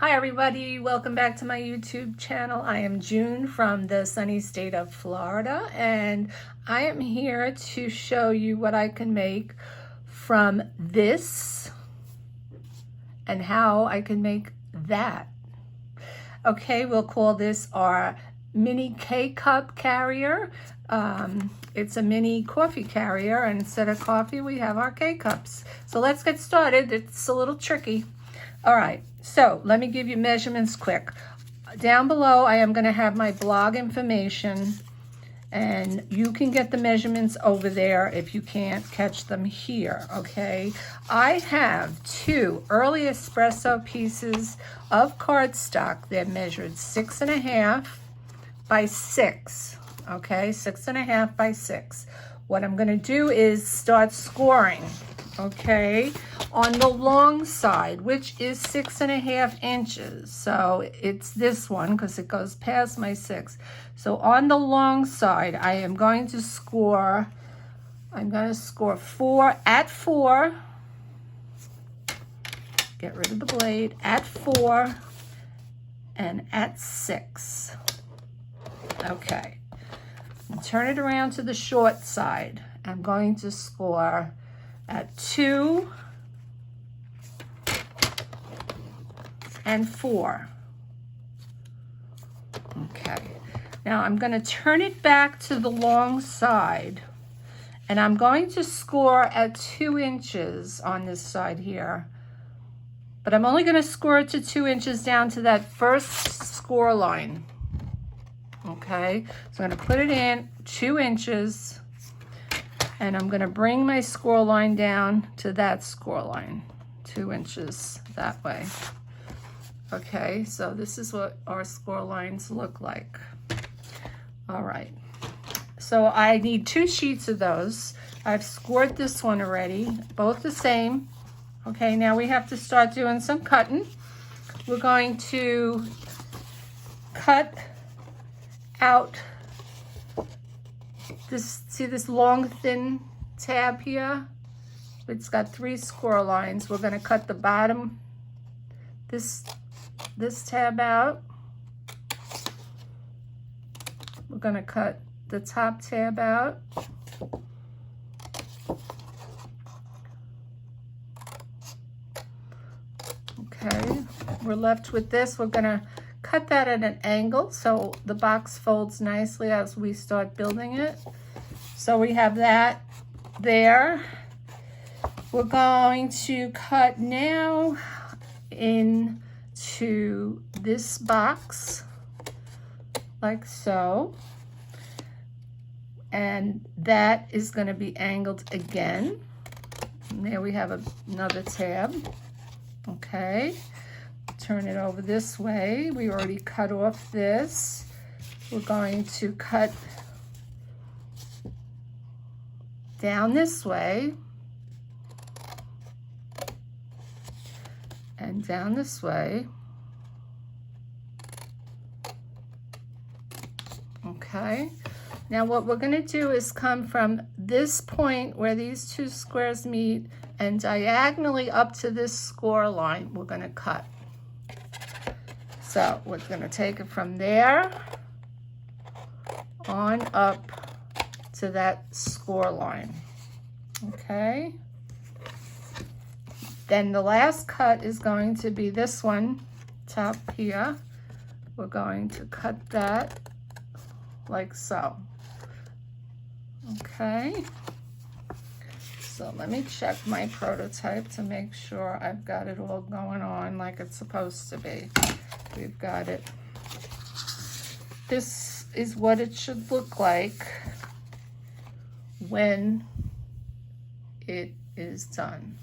Hi everybody, welcome back to my YouTube channel. I am June from the sunny state of Florida, and I am here to show you what I can make from this and how I can make that. Okay, we'll call this our mini K-cup carrier. It's a mini coffee carrier, and instead of coffee we have our K-cups. So let's get started. It's a little tricky. All right, so let me give you measurements quick. Down below, I am going to have my blog information, and you can get the measurements over there if you can't catch them here, okay? I have 2 early espresso pieces of cardstock. They're measured 6.5 by 6, okay? 6.5 by 6. What I'm going to do is start scoring, okay, on the long side, which is 6.5 inches. So it's this one because it goes past my 6. So on the long side, I am going to score, I'm going to score 4 at 4. Get rid of the blade. At 4 and at 6. Okay. Turn it around to the short side. I'm going to score at 2 and 4. Okay, now I'm going to turn it back to the long side, and I'm going to score at 2 inches on this side here, but I'm only going to score it to 2 inches down to that first score line. Okay, so I'm going to put it in 2 inches, and I'm going to bring my score line down to that score line, 2 inches that way. Okay, so this is what our score lines look like. All right, so I need 2 sheets of those. I've scored this one already, both the same. Okay, now we have to start doing some cutting. We're going to cut out this, see this long thin tab here? It's got 3 score lines. We're going to cut the bottom, this tab out. We're going to cut the top tab out. Okay, we're left with this. We're going to cut that at an angle so the box folds nicely as we start building it. So we have that there. We're going to cut now into this box like so, and that is going to be angled again. And there we have another tab. Okay, turn it over this way. We already cut off this. We're going to cut down this way and down this way. Okay, now what we're going to do is come from this point where these 2 squares meet and diagonally up to this score line we're going to cut. So we're going to take it from there on up to that score line. Okay, then the last cut is going to be this one, top here. We're going to cut that like so. Okay, so let me check my prototype to make sure I've got it all going on like it's supposed to be. We've got it. This is what it should look like when it is done.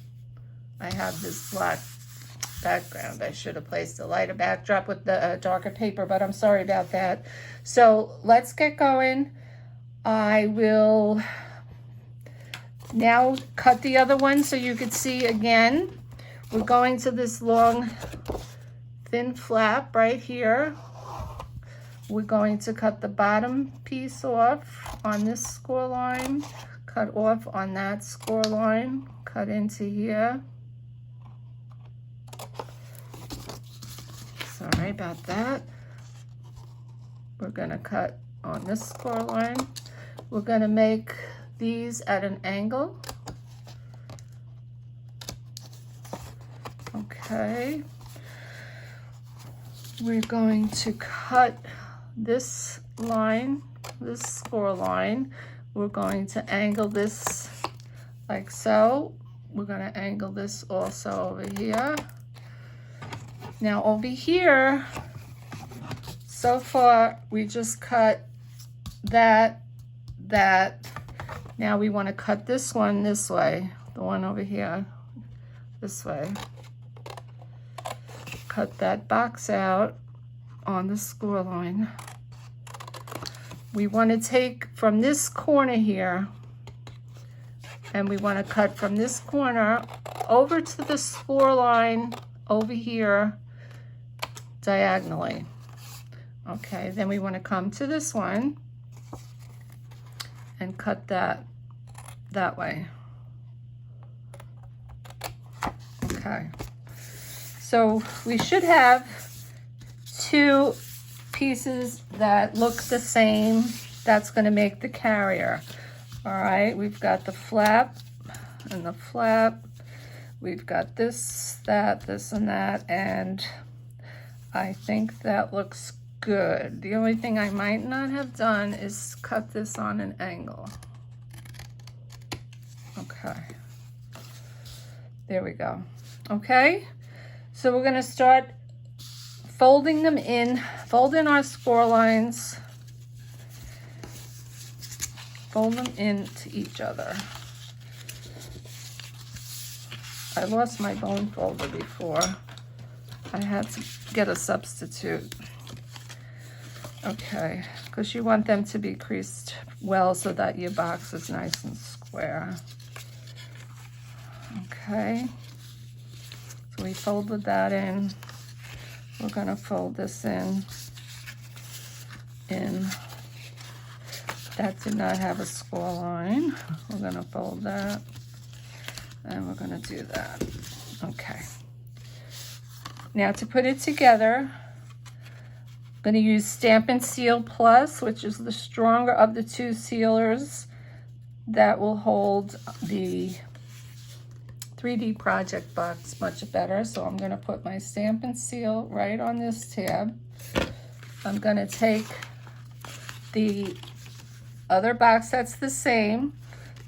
I have this black background. I should have placed a lighter backdrop with the darker paper, but I'm sorry about that. So let's get going. I will now cut the other one so you could see again. We're going to this long thin flap right here. We're going to cut the bottom piece off on this score line, cut off on that score line, cut into here. Sorry about that. We're going to cut on this score line. We're going to make these at an angle. Okay. We're going to cut this line, this score line. We're going to angle this like so. We're going to angle this also over here. Now over here, so far we just cut that. Now we want to cut this one this way, the one over here, this way. Cut that box out on the score line. We want to take from this corner here, and we want to cut from this corner over to the score line over here diagonally. Okay, then we want to come to this one and cut that way. Okay, so we should have two pieces that look the same. That's going to make the carrier. All right, we've got the flap and the flap. We've got this, that, this, and that, and I think that looks good. The only thing I might not have done is cut this on an angle. Okay, there we go. Okay, so we're going to start folding them in, fold in our score lines, fold them into each other. I lost my bone folder before. I had to get a substitute. Okay, because you want them to be creased well so that your box is nice and square. Okay, so we folded that in. We're going to fold this in. That did not have a score line. We're going to fold that, and we're going to do that. Okay. Now to put it together, I'm going to use Stampin' Seal Plus, which is the stronger of the two sealers that will hold the 3D project box much better. So I'm going to put my Stampin' Seal right on this tab. I'm going to take the other box that's the same.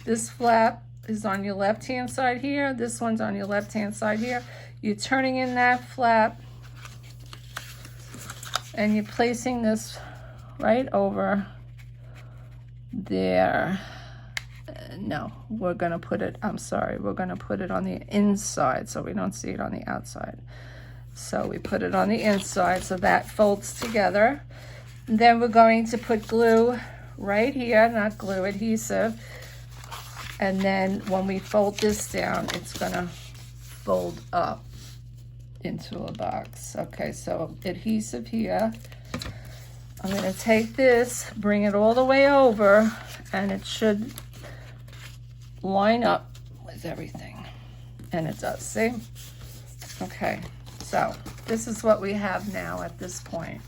This flap is on your left hand side here. This one's on your left hand side here. You're turning in that flap and you're placing this right over there. No, we're going to put it, I'm sorry, we're going to put it on the inside so we don't see it on the outside. So we put it on the inside so that folds together. And then we're going to put glue right here, not glue, adhesive. And then when we fold this down, it's going to fold up into a box. Okay, so adhesive here. I'm going to take this, bring it all the way over, and it should line up with everything. And it does, see? Okay, so this is what we have now at this point.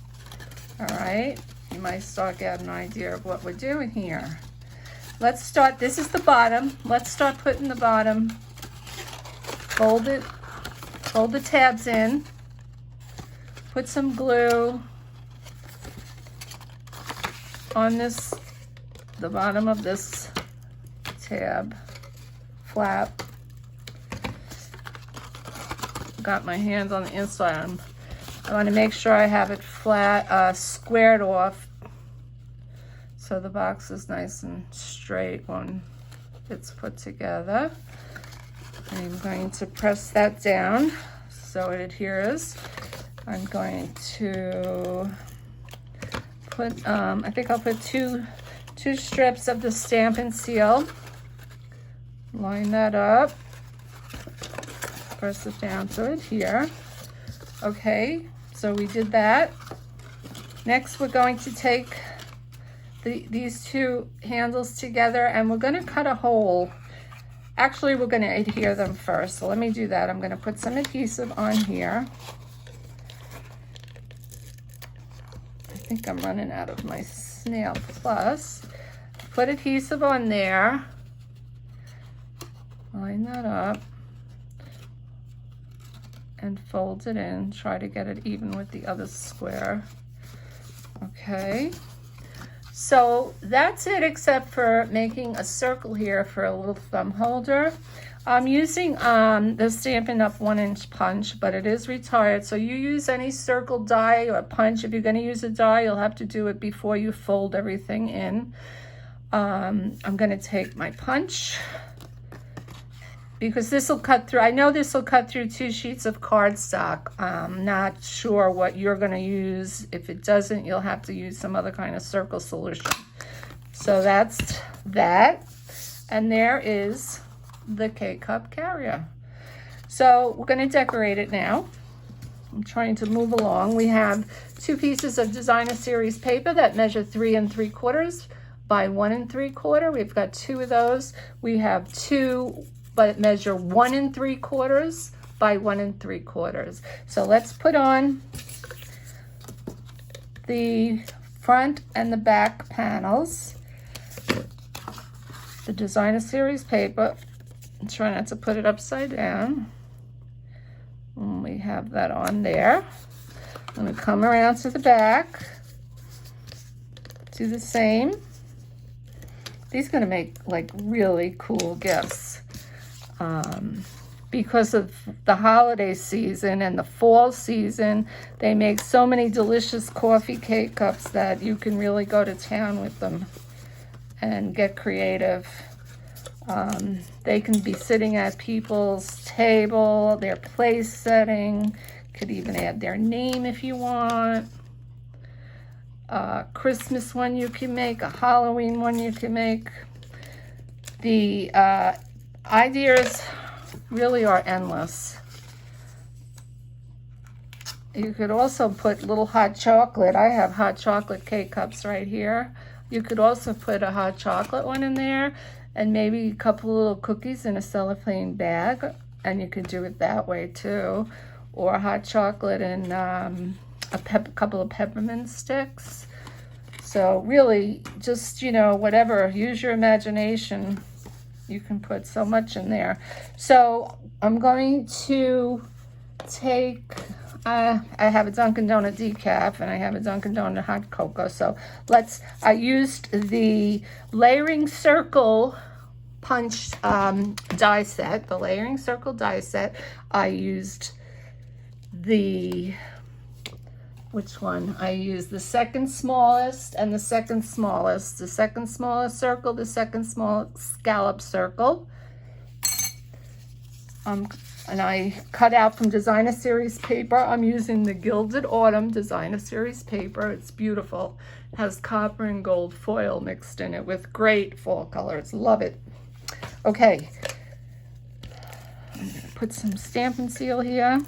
All right, you might start getting an idea of what we're doing here. Let's start, this is the bottom. Let's start putting the bottom, fold it, fold the tabs in, put some glue on this, the bottom of this tab, flap. Got my hands on the inside. I want to make sure I have it flat, squared off, so the box is nice and straight when it's put together. I'm going to press that down so it adheres. I'm going to put, I think I'll put two strips of the Stampin' Seal. Line that up. Press it down to adhere. Okay, so we did that. Next, we're going to take these two handles together and we're going to cut a hole. Actually, we're going to adhere them first. So let me do that. I'm going to put some adhesive on here. think I'm running out of my Snail Plus. Put adhesive on there. Line that up. And fold it in. Try to get it even with the other square. Okay. So that's it, except for making a circle here for a little thumb holder. I'm using the Stampin' Up! 1-inch punch, but it is retired. So you use any circle die or punch. If you're going to use a die, you'll have to do it before you fold everything in. I'm going to take my punch, because this will cut through. I know this will cut through 2 sheets of cardstock. I'm not sure what you're going to use. If it doesn't, you'll have to use some other kind of circle solution. So that's that. And there is the K-Cup carrier. So we're going to decorate it now. I'm trying to move along. We have 2 pieces of Designer Series paper that measure 3 3/4 by 1 3/4. We've got 2 of those. We have 2 but measure 1 3/4 by 1 3/4. So let's put on the front and the back panels. The Designer Series paper. Try not to put it upside down. And we have that on there. I'm going to come around to the back. Do the same. These are going to make like really cool gifts. Because of the holiday season and the fall season, they make so many delicious coffee K-Cups that you can really go to town with them and get creative. They can be sitting at people's table, their place setting. Could even add their name if you want. Christmas one you can make, a Halloween one you can make. The ideas really are endless. You could also put little hot chocolate. I have hot chocolate K-Cups right here. You could also put a hot chocolate one in there, and maybe a couple little cookies in a cellophane bag, and you could do it that way too. Or hot chocolate and a couple of peppermint sticks. So really, just, you know, whatever, use your imagination. You can put so much in there. So I'm going to take, I have a Dunkin' Donut decaf and I have a Dunkin' Donut hot cocoa. So I used the layering circle punch die set, the layering circle die set. I used which one? I used the second smallest and the second smallest. The second smallest circle, the second small scallop circle. And I cut out from Designer Series paper. I'm using the Gilded Autumn Designer Series paper. It's beautiful. It has copper and gold foil mixed in it with great fall colors. Love it. Okay. I'm going to put some Stampin' Seal here.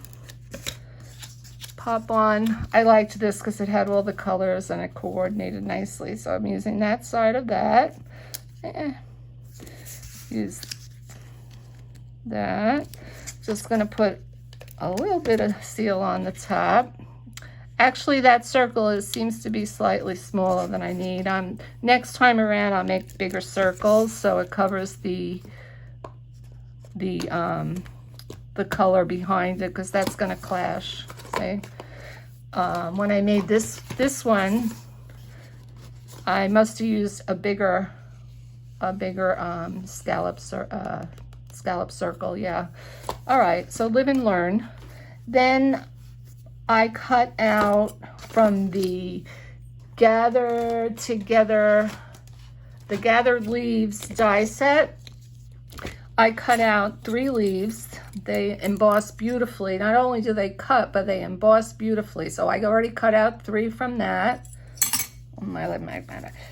Pop on. I liked this because it had all the colors and it coordinated nicely. So I'm using that side of that. Use that. Just going to put a little bit of seal on the top. Actually, that circle seems to be slightly smaller than I need. Next time around, I'll make bigger circles so it covers the color behind it, because that's going to clash. See? When I made this one, I must have used a bigger scallop circle. Yeah. All right. So live and learn. Then I cut out from the gathered leaves die set. I cut out 3 leaves. They emboss beautifully. Not only do they cut, but they emboss beautifully. So I already cut out 3 from that.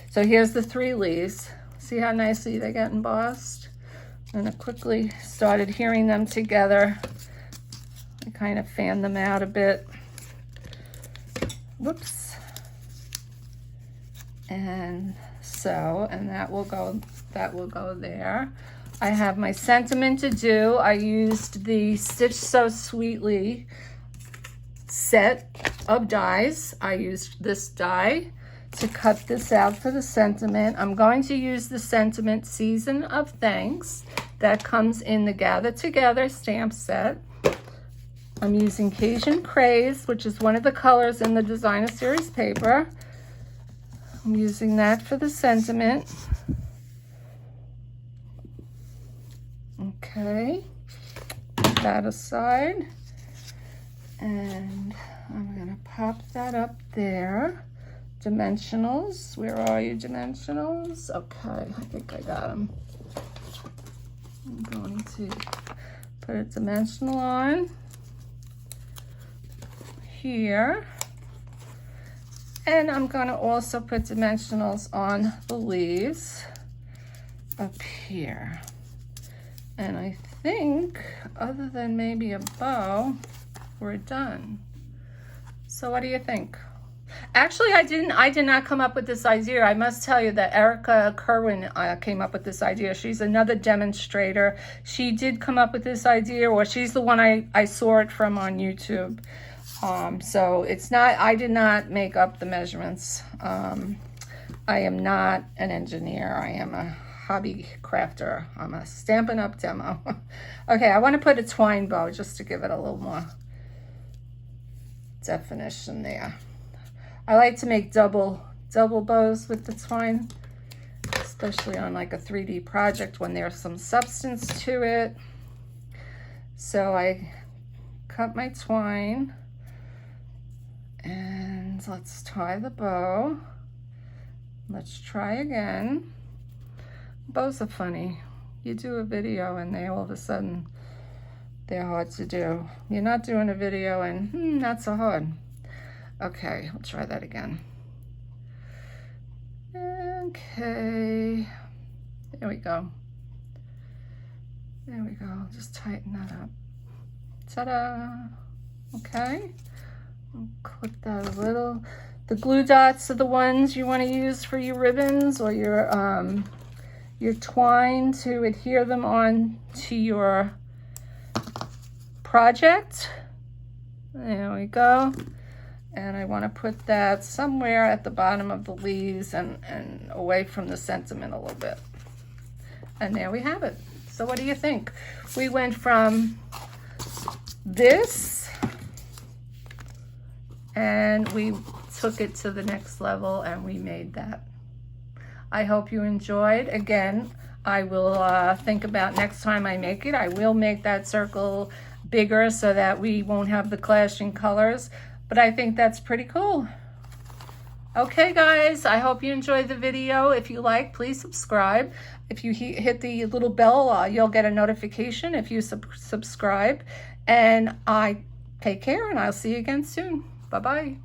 So here's the 3 leaves. See how nicely they get embossed? And I quickly started adhering them together. I kind of fanned them out a bit. Whoops. And that will go there. I have my sentiment to do. I used the Stitch So Sweetly set of dies. I used this die to cut this out for the sentiment. I'm going to use the sentiment Season of Thanks that comes in the Gather Together stamp set. I'm using Cajun Craze, which is one of the colors in the Designer Series paper. I'm using that for the sentiment. Okay, put that aside. And I'm gonna pop that up there. Dimensionals, where are you, dimensionals? Okay, I think I got them. I'm going to put a dimensional on here. And I'm gonna also put dimensionals on the leaves up here. And I think, other than maybe a bow, we're done. So what do you think? Actually, I did not come up with this idea. I must tell you that Erica Kerwin came up with this idea. She's another demonstrator. She did come up with this idea, or she's the one I saw it from on YouTube. So it's not, I did not make up the measurements. I am not an engineer. I am a hobby crafter. I'm a Stampin' Up! Demo. Okay, I want to put a twine bow just to give it a little more definition there. I like to make double bows with the twine, especially on like a 3D project when there's some substance to it. So I cut my twine and let's tie the bow. Let's try again. Bows are funny. You do a video and they all of a sudden, they're hard to do. You're not doing a video and not so hard. Okay, we'll try that again. Okay, there we go. There we go, just tighten that up. Ta-da, okay. I'll clip that a little. The glue dots are the ones you want to use for your ribbons or your twine to adhere them on to your project. There we go. And I want to put that somewhere at the bottom of the leaves and away from the sentiment a little bit. And there we have it. So what do you think? We went from this and we took it to the next level and we made that. I hope you enjoyed. Again, I will think about next time I make it. I will make that circle bigger so that we won't have the clashing colors. But I think that's pretty cool. Okay, guys, I hope you enjoyed the video. If you like, please subscribe. If you hit the little bell, you'll get a notification if you subscribe. And I take care, and I'll see you again soon. Bye-bye.